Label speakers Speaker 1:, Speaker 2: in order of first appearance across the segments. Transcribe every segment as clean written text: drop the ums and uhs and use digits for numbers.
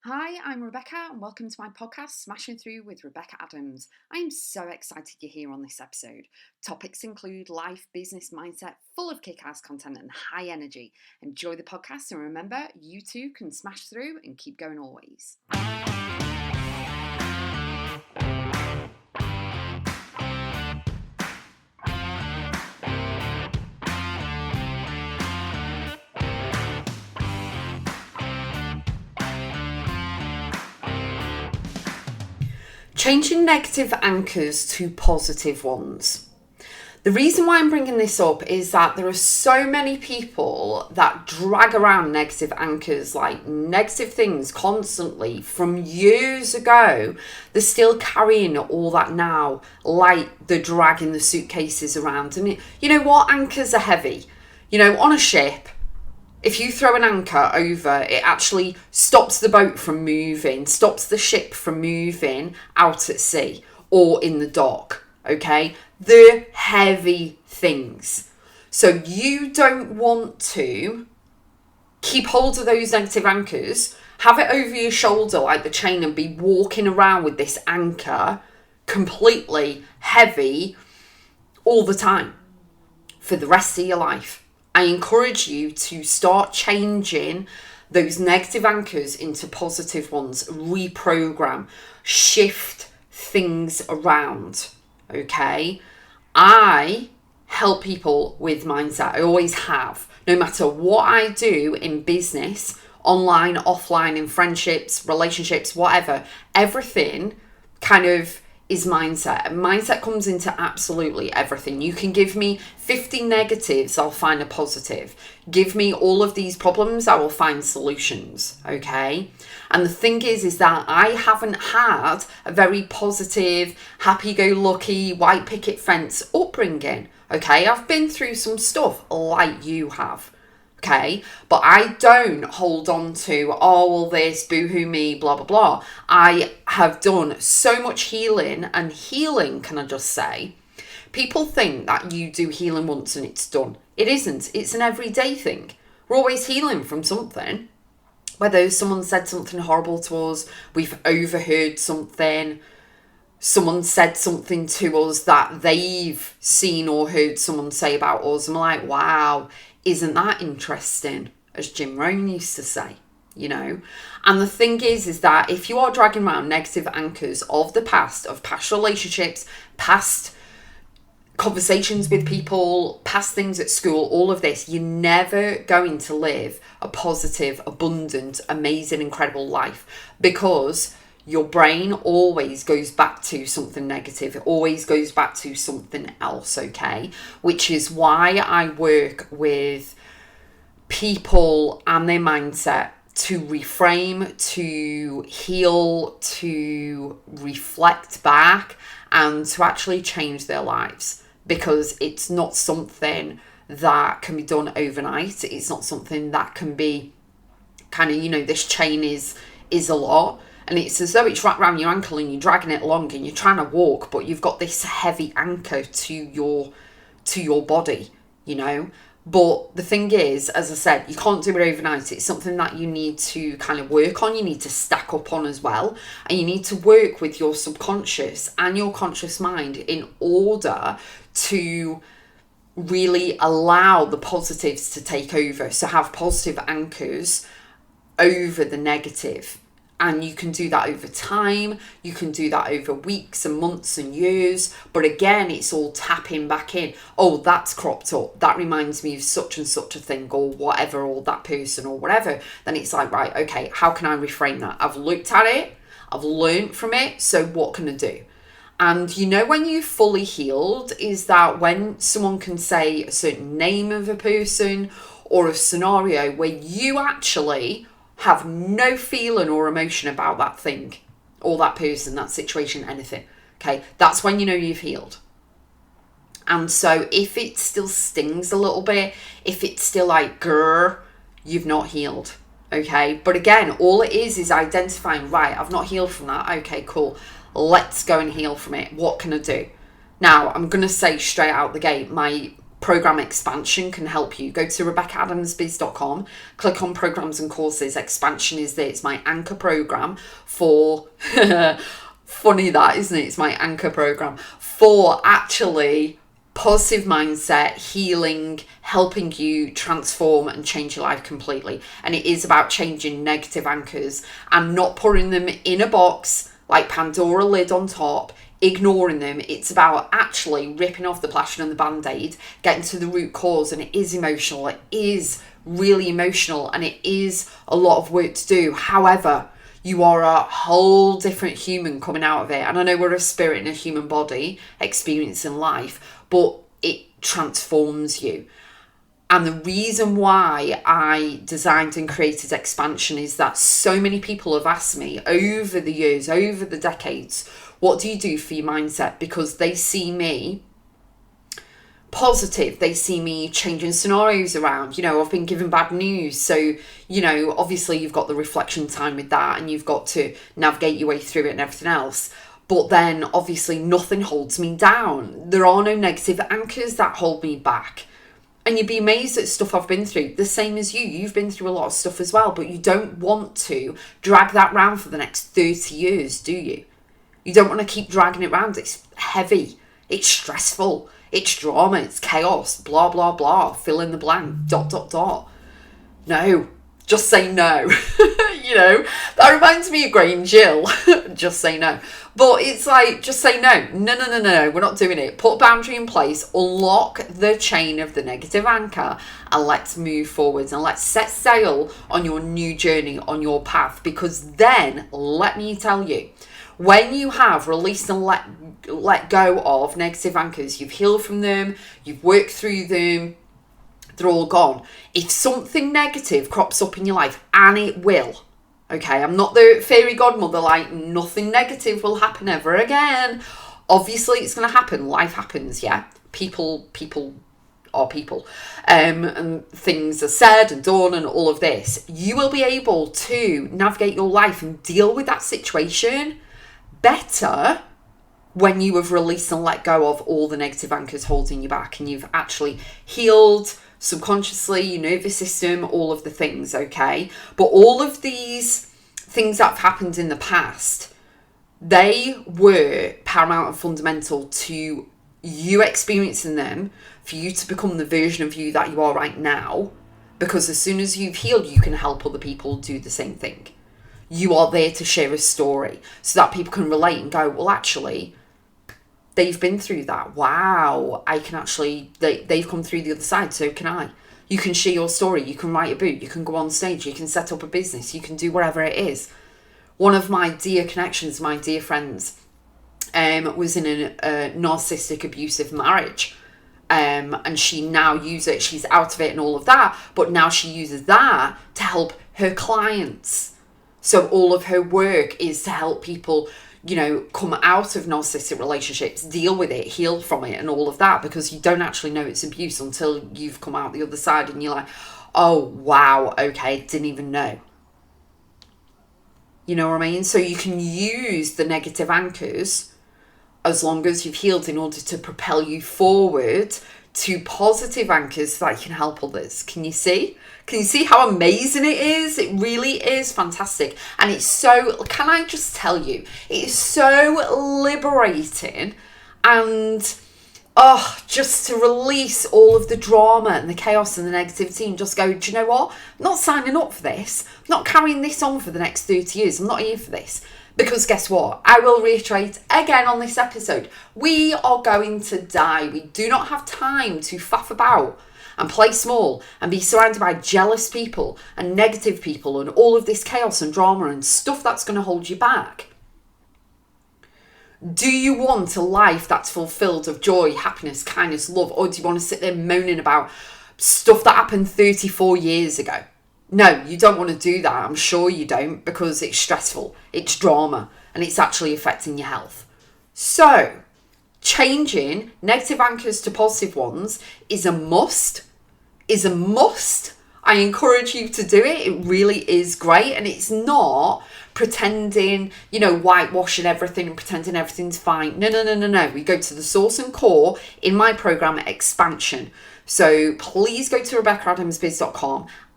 Speaker 1: Hi, I'm Rebecca and welcome to my podcast, Smashing Through with Rebecca.x. I am so excited you're here on this episode. Topics include life, business, mindset, full of kick-ass content and high energy. Enjoy the podcast and remember, you too can smash through and keep going always. Changing negative anchors to positive ones. The reason why I'm bringing this up is that there are so many people that drag around negative anchors, like negative things constantly from years ago. They're still carrying all that now, like they're dragging the suitcases around. And you know what? Anchors are heavy. On a ship, if you throw an anchor over, it actually stops the boat from moving, stops the ship from moving out at sea or in the dock, okay? They're heavy things. So you don't want to keep hold of those negative anchors, have it over your shoulder like the chain and be walking around with this anchor completely heavy all the time for the rest of your life. I encourage you to start changing those negative anchors into positive ones, reprogram, shift things around, okay? I help people with mindset. I always have. No matter what I do in business, online, offline, in friendships, relationships, whatever, everything kind of is mindset. Mindset comes into absolutely everything. You can give me 50 negatives, I'll find a positive. Give me all of these problems, I will find solutions, okay? And the thing is that I haven't had a very positive, happy-go-lucky, white picket fence upbringing, okay? I've been through some stuff like you have. Okay, but I don't hold on to, all this, boohoo me, blah, blah, blah. I have done so much healing, and healing, can I just say, people think that you do healing once and it's done. It isn't. It's an everyday thing. We're always healing from something. Whether someone said something horrible to us, we've overheard something, someone said something to us that they've seen or heard someone say about us. I'm like, wow, isn't that interesting? As Jim Rohn used to say, And the thing is that if you are dragging around negative anchors of the past, of past relationships, past conversations with people, past things at school, all of this, you're never going to live a positive, abundant, amazing, incredible life, because your brain always goes back to something negative. It always goes back to something else, okay? Which is why I work with people and their mindset to reframe, to heal, to reflect back, and to actually change their lives. Because it's not something that can be done overnight. It's not something that can be kind of, this chain is a lot. And it's as though it's wrapped around your ankle and you're dragging it along and you're trying to walk, but you've got this heavy anchor to your body, But the thing is, as I said, you can't do it overnight. It's something that you need to kind of work on. You need to stack up on as well. And you need to work with your subconscious and your conscious mind in order to really allow the positives to take over. So have positive anchors over the negative. And you can do that over time. You can do that over weeks and months and years. But again, it's all tapping back in. Oh, that's cropped up. That reminds me of such and such a thing or whatever, or that person or whatever. Then it's like, right, okay, how can I reframe that? I've looked at it. I've learned from it. So what can I do? And when you've fully healed is that when someone can say a certain name of a person or a scenario where you actually have no feeling or emotion about that thing or that person, that situation, anything. Okay, that's when you've healed. And so if it still stings a little bit, if it's still like, grr, you've not healed. Okay, but again, all it is identifying, right, I've not healed from that. Okay, cool. Let's go and heal from it. What can I do? Now, I'm going to say straight out the gate, my program expansion can help you. Go to Rebecca.x, click on programs and courses. Expansion is there. It's my anchor program for, funny that, isn't it? It's my anchor program for actually positive mindset, healing, helping you transform and change your life completely. And it is about changing negative anchors and not putting them in a box like Pandora lid on top, ignoring them. It's about actually ripping off the plaster and the band-aid, getting to the root cause. And it is emotional. It is really emotional, and it is a lot of work to do. However, you are a whole different human coming out of it. And I know we're a spirit in a human body experiencing life, but it transforms you. And the reason why I designed and created Expansion is that so many people have asked me over the years, over the decades, what do you do for your mindset? Because they see me positive. They see me changing scenarios around. You know, I've been given bad news. So, you know, obviously you've got the reflection time with that, and you've got to navigate your way through it and everything else. But then obviously nothing holds me down. There are no negative anchors that hold me back. And you'd be amazed at stuff I've been through. The same as you. You've been through a lot of stuff as well, but you don't want to drag that round for the next 30 years, do you? You don't want to keep dragging it round. It's heavy. It's stressful. It's drama. It's chaos. Blah, blah, blah. Fill in the blank. ... No. Just say no. You know, that reminds me of Gray and Jill. Just say no. But it's like, just say no. No. We're not doing it. Put a boundary in place. Unlock the chain of the negative anchor. And let's move forwards. And let's set sail on your new journey, on your path. Because then, let me tell you, when you have released and let go of negative anchors, you've healed from them, you've worked through them, they're all gone. If something negative crops up in your life, and it will, okay, I'm not the fairy godmother, like nothing negative will happen ever again. Obviously, it's going to happen. Life happens, yeah. People are people. And things are said and done and all of this. You will be able to navigate your life and deal with that situation better when you have released and let go of all the negative anchors holding you back, and you've actually healed subconsciously, your nervous system, all of the things, okay? But all of these things that have happened in the past, they were paramount and fundamental to you experiencing them, for you to become the version of you that you are right now. Because as soon as you've healed, you can help other people do the same thing. You are there to share a story so that people can relate and go, well, actually, they've been through that. Wow, I can actually, they've come through the other side, so can I. You can share your story, you can write a book, you can go on stage, you can set up a business, you can do whatever it is. One of my dear connections, my dear friends, was in a narcissistic abusive marriage. And she now uses it, she's out of it and all of that, but now she uses that to help her clients. So all of her work is to help people, you know, come out of narcissistic relationships, deal with it, heal from it and all of that, because you don't actually know it's abuse until you've come out the other side and you're like, oh, wow, okay, didn't even know. You know what I mean? So you can use the negative anchors as long as you've healed in order to propel you forward to positive anchors so that you can help others. Can you see? Can you see how amazing it is? It really is fantastic. And it's so, can I just tell you, it is so liberating, and just to release all of the drama and the chaos and the negativity and just go, do you know what? I'm not signing up for this. I'm not carrying this on for the next 30 years. I'm not here for this. Because guess what? I will reiterate again on this episode. We are going to die. We do not have time to faff about and play small and be surrounded by jealous people and negative people and all of this chaos and drama and stuff that's going to hold you back. Do you want a life that's fulfilled of joy, happiness, kindness, love, or do you want to sit there moaning about stuff that happened 34 years ago? No, you don't want to do that. I'm sure you don't, because it's stressful, it's drama, and it's actually affecting your health. So, changing negative anchors to positive ones is a must. I encourage you to do it. It really is great. And it's not pretending, whitewashing everything and pretending everything's fine. No. We go to the source and core in my program Expansion. So please go to Rebecca.x.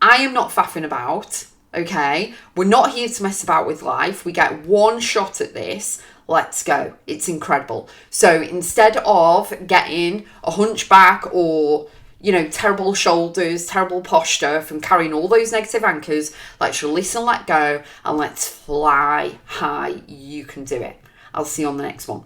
Speaker 1: I am not faffing about, okay? We're not here to mess about with life. We get one shot at this. Let's go. It's incredible. So instead of getting a hunchback or terrible shoulders, terrible posture from carrying all those negative anchors, let's release and let go, and let's fly high. You can do it. I'll see you on the next one.